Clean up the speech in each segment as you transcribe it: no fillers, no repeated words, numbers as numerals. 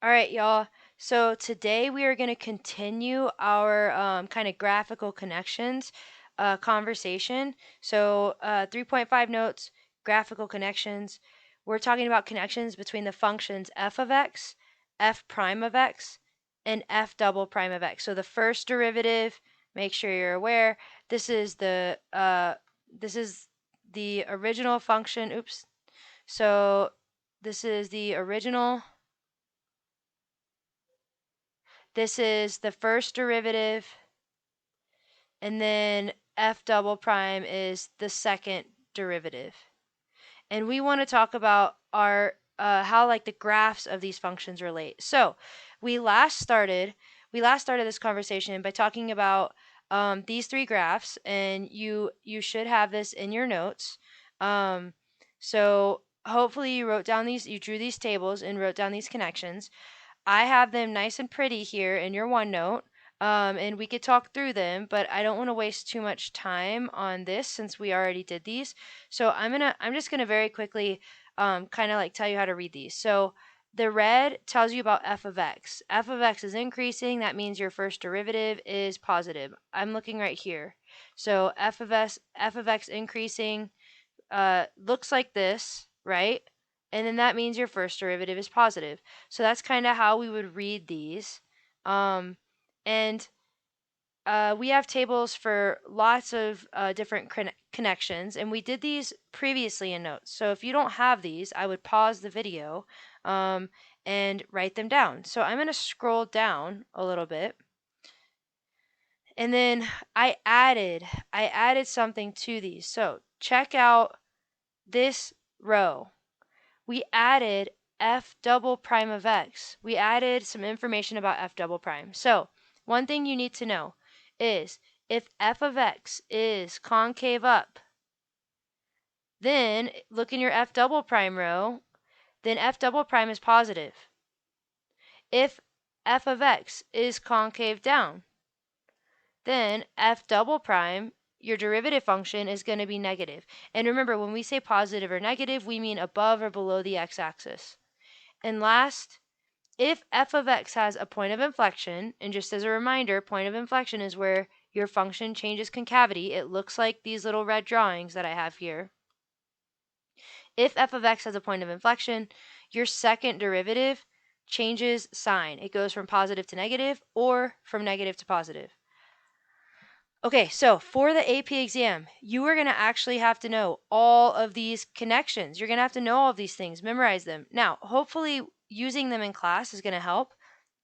All right, y'all. So today we are going to continue our kind of graphical connections conversation. So 3.5 notes, graphical connections. We're talking about connections between the functions f of x, f prime of x, and f double prime of x. So the first derivative, make sure you're aware, this is the original function. Oops. So this is the original. This is the first derivative, and then f double prime is the second derivative. And we want to talk about our how like the graphs of these functions relate. So we last started this conversation by talking about these three graphs, and you should have this in your notes. So hopefully you drew these tables and wrote down these connections. I have them nice and pretty here in your OneNote, and we could talk through them, but I don't want to waste too much time on this since we already did these. So I'm just gonna very quickly kind of like tell you how to read these. So the red tells you about f of x. F of x is increasing. That means your first derivative is positive. I'm looking right here. So f of x increasing looks like this, right? And then that means your first derivative is positive. So that's kind of how we would read these. And we have tables for lots of different connections, and we did these previously in notes. So if you don't have these, I would pause the video and write them down. So I'm going to scroll down a little bit. And then I added something to these. So check out this row. We added f double prime of x. We added some information about f double prime. So one thing you need to know is if f of x is concave up, then look in your f double prime row, then f double prime is positive. If f of x is concave down, then f double prime, your derivative function, is going to be negative. And remember, when we say positive or negative, we mean above or below the x-axis. And last, if f of x has a point of inflection, and just as a reminder, point of inflection is where your function changes concavity. It looks like these little red drawings that I have here. If f of x has a point of inflection, your second derivative changes sign. It goes from positive to negative or from negative to positive. Okay, so for the AP exam, you are going to actually have to know all of these connections. You're going to have to know all of these things, memorize them. Now, hopefully using them in class is going to help,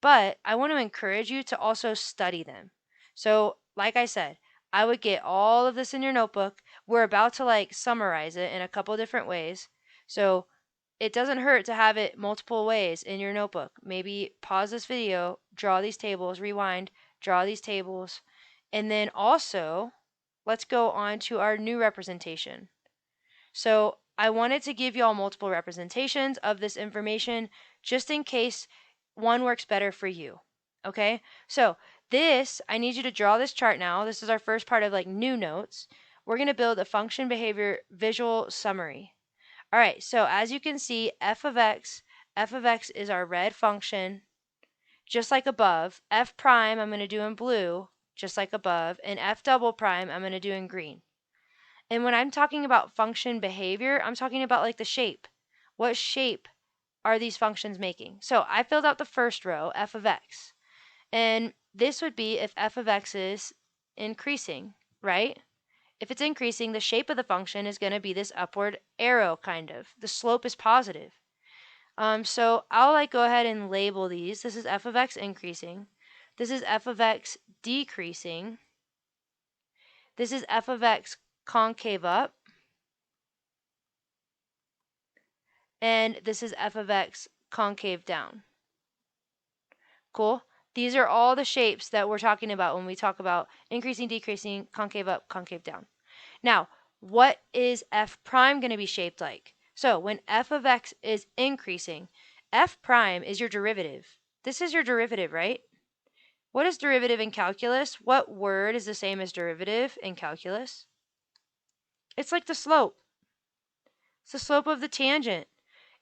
but I want to encourage you to also study them. So, like I said, I would get all of this in your notebook. We're about to like summarize it in a couple different ways. So, it doesn't hurt to have it multiple ways in your notebook. Maybe pause this video, draw these tables, rewind, draw these tables. And then also, let's go on to our new representation. So I wanted to give you all multiple representations of this information just in case one works better for you. Okay, so this, I need you to draw this chart now. This is our first part of like new notes. We're going to build a function behavior visual summary. All right, so as you can see, f of x is our red function, just like above. F prime I'm going to do in blue, just like above, and f double prime I'm going to do in green. And when I'm talking about function behavior, I'm talking about like the shape. What shape are these functions making? So I filled out the first row, f of x. And this would be if f of x is increasing, right? If it's increasing, the shape of the function is going to be this upward arrow kind of. The slope is positive. So I'll like go ahead and label these. This is f of x increasing. This is f of x decreasing. This is f of x concave up. And this is f of x concave down. Cool? These are all the shapes that we're talking about when we talk about increasing, decreasing, concave up, concave down. Now, what is f prime going to be shaped like? So when f of x is increasing, f prime is your derivative. This is your derivative, right? What is derivative in calculus? What word is the same as derivative in calculus? It's like the slope. It's the slope of the tangent.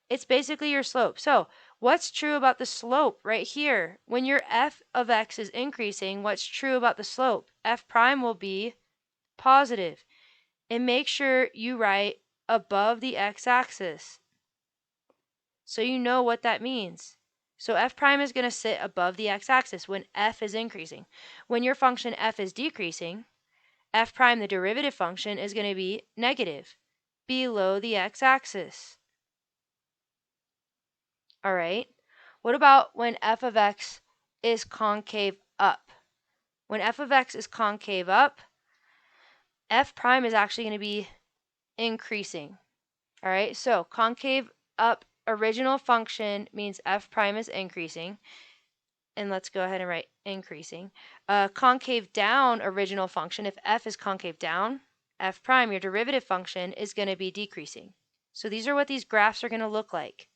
It's basically your slope. So What's true about the slope right here? When your f of x is increasing, what's true about the slope? F prime will be positive. And make sure you write above the x-axis so you know what that means. So f prime is going to sit above the x-axis when f is increasing. When your function f is decreasing, f prime, the derivative function, is going to be negative, below the x-axis. All right. What about when f of x is concave up? When f of x is concave up, f prime is actually going to be increasing. All right, so concave up original function means f prime is increasing. And let's go ahead and write increasing. Concave down original function, if f is concave down, f prime, your derivative function, is going to be decreasing. So these are what these graphs are going to look like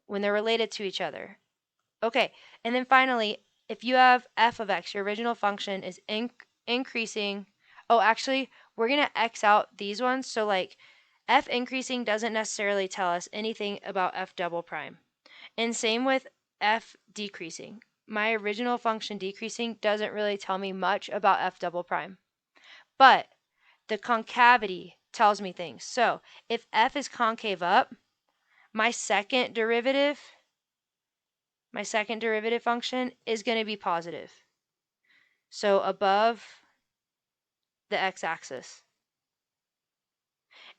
when they're related to each other. Okay, and then finally, if you have f of x, your original function is increasing. Oh, actually, we're going to x out these ones. So like f increasing doesn't necessarily tell us anything about f double prime. And same with f decreasing. My original function decreasing doesn't really tell me much about f double prime. But the concavity tells me things. So if f is concave up, my second derivative function is going to be positive. So above the x-axis.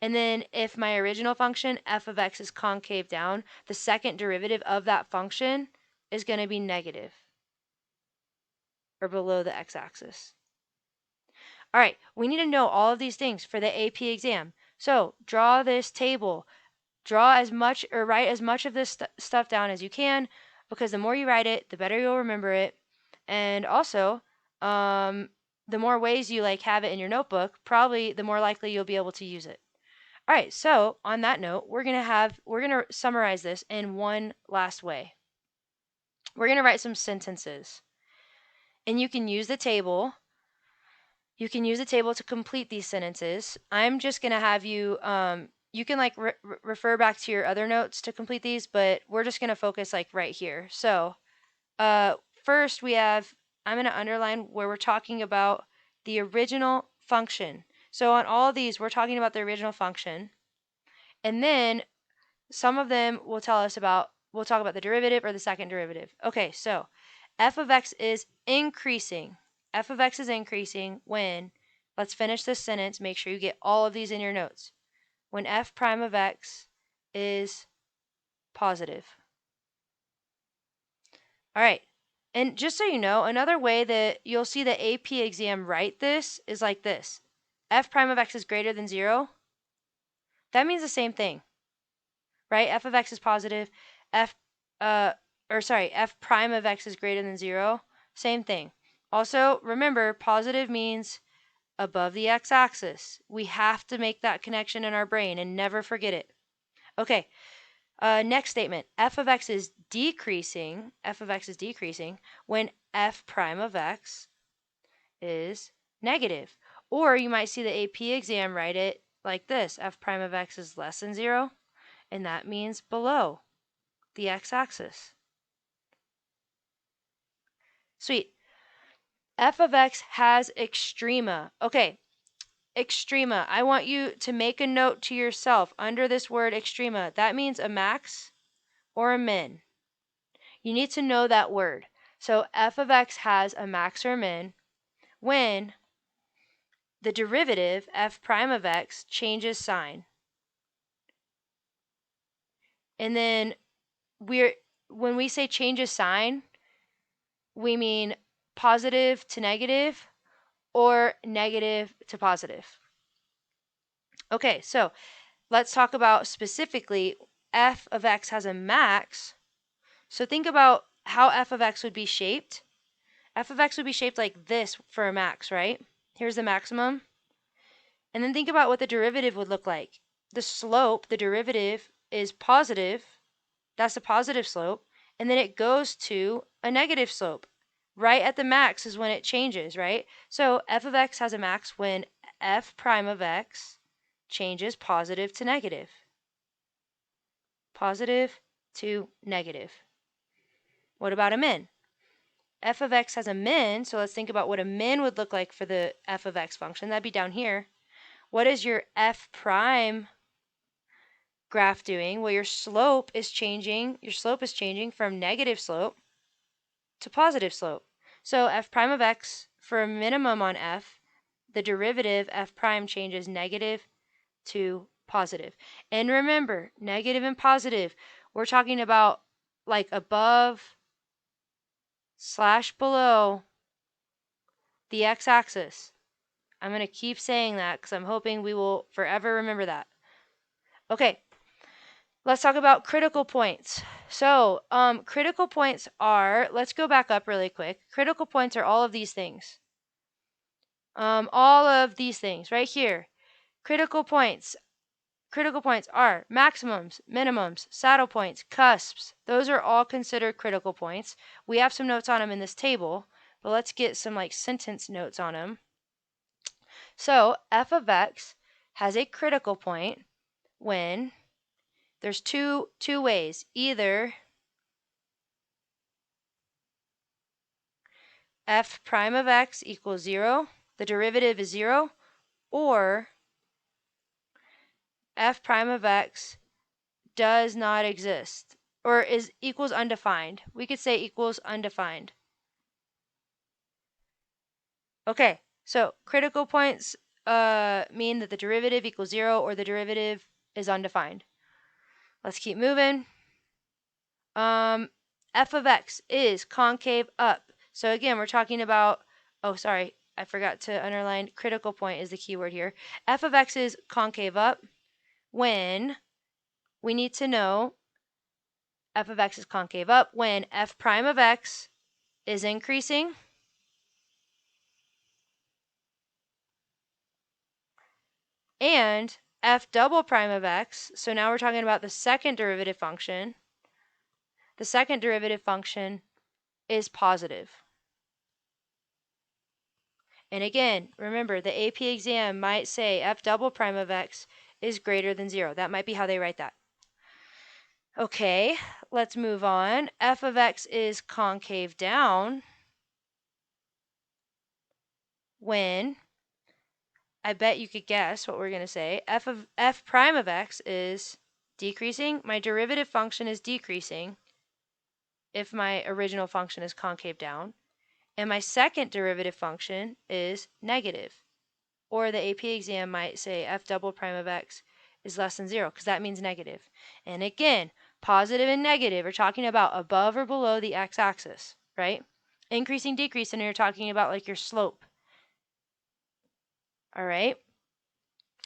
And then if my original function, f of x, is concave down, the second derivative of that function is going to be negative, or below the x-axis. All right, we need to know all of these things for the AP exam. So draw this table. Draw as much, or write as much of this stuff down as you can, because the more you write it, the better you'll remember it. And also, the more ways you like have it in your notebook, probably the more likely you'll be able to use it. All right, so on that note, we're gonna summarize this in one last way. We're gonna write some sentences, and you can use the table. You can use the table to complete these sentences. I'm just gonna have you, you can like refer back to your other notes to complete these, but we're just gonna focus like right here. So, first we have, I'm gonna underline where we're talking about the original function. So on all of these, we're talking about the original function. And then some of them will tell us about, we'll talk about the derivative or the second derivative. Okay, so f of x is increasing. F of x is increasing when, let's finish this sentence, make sure you get all of these in your notes. When f prime of x is positive. All right, and just so you know, another way that you'll see the AP exam write this is like this. F prime of x is greater than 0. That means the same thing, right? F of x is positive. F prime of x is greater than 0. Same thing. Also, remember, positive means above the x-axis. We have to make that connection in our brain and never forget it. Okay, next statement. F of x is decreasing. F of x is decreasing when f prime of x is negative. Or you might see the AP exam write it like this. F prime of x is less than 0, and that means below the x-axis. Sweet. F of x has extrema. Okay, extrema. I want you to make a note to yourself under this word extrema. That means a max or a min. You need to know that word. So f of x has a max or a min when the derivative, f prime of x, changes sign. And then when we say changes sign, we mean positive to negative or negative to positive. Okay, so let's talk about specifically f of x has a max. So think about how f of x would be shaped. F of x would be shaped like this for a max, right? Here's the maximum. And then think about what the derivative would look like. The slope, the derivative, is positive. That's a positive slope. And then it goes to a negative slope. Right at the max is when it changes, right? So f of x has a max when f prime of x changes positive to negative. Positive to negative. What about a min? F of x has a min, so let's think about what a min would look like for the f of x function. That'd be down here. What is your f prime graph doing? Well, your slope is changing. Your slope is changing from negative slope to positive slope. So f prime of x, for a minimum on f, the derivative f prime changes negative to positive. And remember, negative and positive, we're talking about like above / below the x-axis. I'm going to keep saying that because I'm hoping we will forever remember that. Okay, let's talk about critical points. So, critical points are, let's go back up really quick. Critical points are all of these things. All of these things right here. Critical points are maximums, minimums, saddle points, cusps. Those are all considered critical points. We have some notes on them in this table, but let's get some like sentence notes on them. So f of x has a critical point when there's two ways. Either f prime of x equals 0, the derivative is 0, or f prime of x does not exist, or is equals undefined. We could say equals undefined. Okay, so critical points mean that the derivative equals 0 or the derivative is undefined. Let's keep moving. F of x is concave up. So again, we're talking about, oh, sorry, I forgot to underline critical point is the key word here. F of x is concave up when we need to know f of x is concave up when f prime of x is increasing and f double prime of x, so now we're talking about the second derivative function. The second derivative function is positive. And again, remember, the AP exam might say f double prime of x is greater than 0. That might be how they write that. Okay, let's move on. F of x is concave down when, I bet you could guess what we're going to say, f prime of x is decreasing. My derivative function is decreasing if my original function is concave down. And my second derivative function is negative. Or the AP exam might say f double prime of x is less than 0 because that means negative. And again, positive and negative are talking about above or below the x-axis, right? Increasing, decreasing, you're talking about like your slope. All right.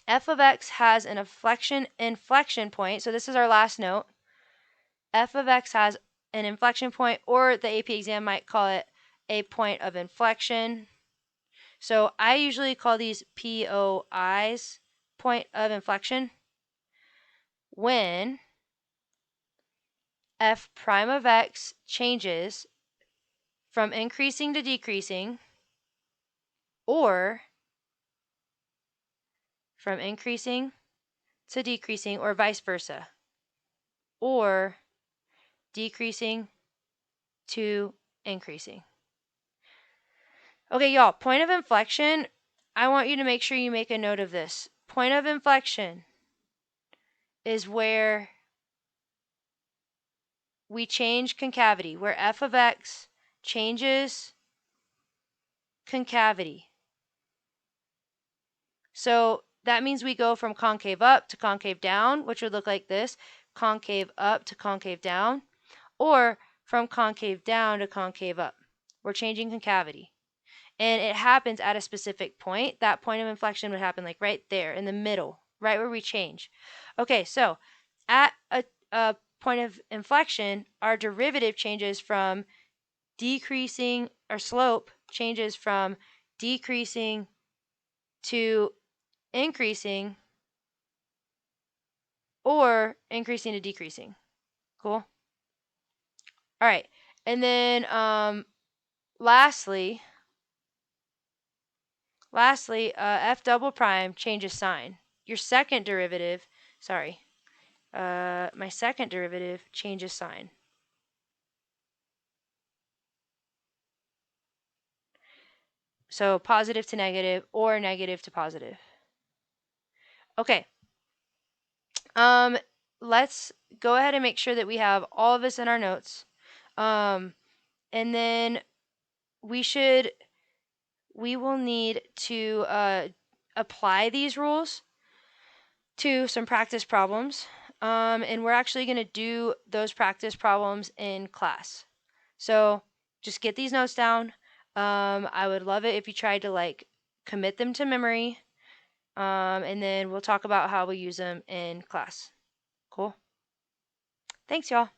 F of x has an inflection point. So this is our last note. F of x has an inflection point, or the AP exam might call it a point of inflection. So I usually call these POIs, point of inflection, when f prime of x changes from increasing to decreasing, or from increasing to decreasing, or vice versa, or decreasing to increasing. Okay, y'all, point of inflection, I want you to make sure you make a note of this. Point of inflection is where we change concavity, where f of x changes concavity. So that means we go from concave up to concave down, which would look like this, concave up to concave down, or from concave down to concave up. We're changing concavity. And it happens at a specific point. That point of inflection would happen like right there in the middle, right where we change. Okay, so at a point of inflection, our derivative changes from decreasing, our slope changes from decreasing to increasing, or increasing to decreasing. Cool? All right. And then lastly, f double prime changes sign. Your second derivative, sorry, my second derivative changes sign. So positive to negative or negative to positive. Okay. Let's go ahead and make sure that we have all of this in our notes. And then we will need to apply these rules to some practice problems. And we're actually going to do those practice problems in class. So just get these notes down. I would love it if you tried to like commit them to memory. And then we'll talk about how we use them in class. Cool. Thanks, y'all.